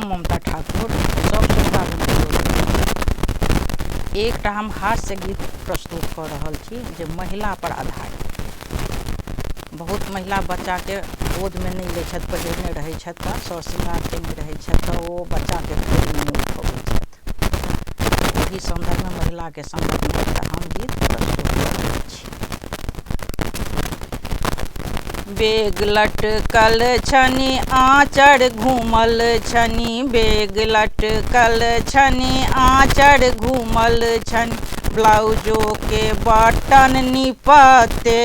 ममता ठाकुर सब श्रोतागण एकटा हम हास्य गीत प्रस्तुत कर रहल छी जे महिला पर आधारित। बहुत महिला बच्चा के गोद में नहीं लै छथि, पहिरने रहै छथि तऽ सौ श्रृंगार केने रहै छथि तऽ ओ बच्चा के गोद में नहीं उठबै छथि। ओहि संदर्भ में महिला के संदर्भ में एकटा हम गीत प्रस्तुत कर रहल छी। बेग लटकल छनि आँचर घूमल छनि, बेग लटकल छनि आँचर घूमल छनि, ब्लाउजो के बटन निपते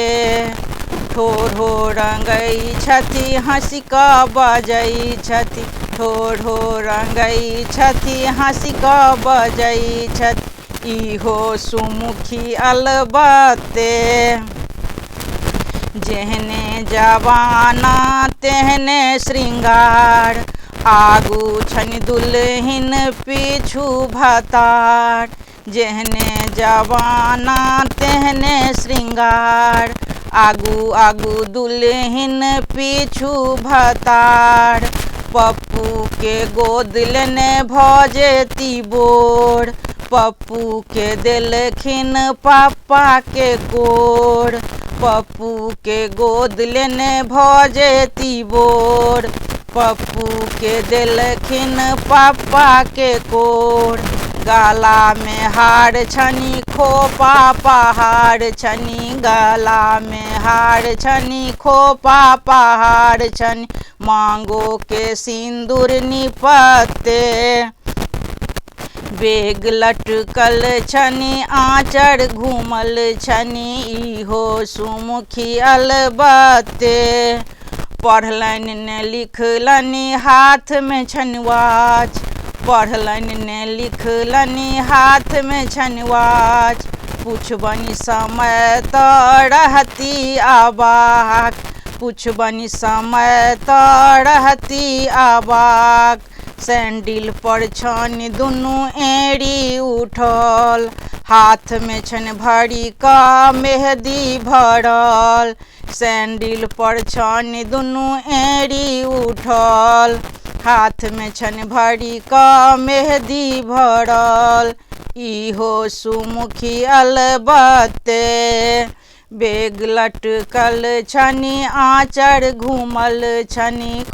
ठोढ़ो रंगै छथि, हँसी कऽ बजै छथि, ठोढ़ो रंगै छथि, हँसी कऽ बजै छथि, इहो सुमुखी अलबत्ते, जेहने जवाना तेहने श्रृंगार, आगू छनि दुल्हिन पीछू भतार, जेहने जवाना तेहने श्रृंगार, आगू आगू दुल्हिन पीछू भतार, पप्पू के गोद लेने भजेती बोर, पप्पू के देलखिन पापा के कोर, पप्पू के गोद लेने भजेती बोर, पप्पू के देलखिन पापा के कोर, गला में हार छनि खोपा पहाड़ छनि, गला में हार छनि खोपा पहाड़ छनि, मांगो के सिंदूर निपते, बेग लटकल छनि आँचर घूमल छनि, इहो सुमुखी अलबत्ते, पढ़लनि ने लिखलनि हाथ में छनि वाच, पढ़लनि ने लिखलनि हाथ में छनि वाच, पुछबनि समय तऽ रहती अबाक, पुछबनि समय तऽ रहती अबाक, सैंडिल पर छनि दुनू एड़ी उठल, हाथ में छनि भरी कऽ मेहदी भरल, सैंडिल पर छनि दुनू एड़ी उठल, हाथ में छनि भरी कऽ मेहदी भरल, इहो सुमुखी अलबत्ते, बेग लटकल छनि आँचर घूमल छनि,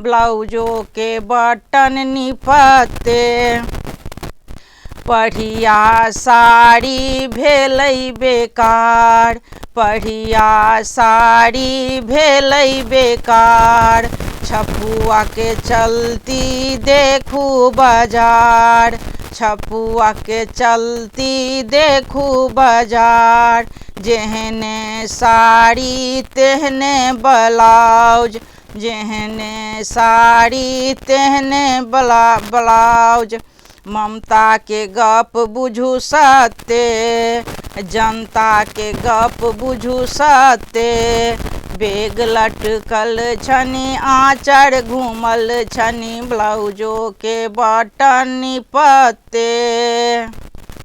ब्लाउजो के बटन निपते, बढ़िया साड़ी भेलै बेकार, बढ़िया साड़ी भेलै बेकार, छपुआ के चलती देखू बाजार, छपुआ के चलती देखू बाजार, जेहने साड़ी तेहने ब्लाउज, जेहने साड़ी तेहने ब्लाउज, ममता के गप बुझू सत्ते, जनता के गप बुझू सत्ते, बेग लटकल छनि आँचर घूमल छनि, ब्लाउजो के बटन निपते।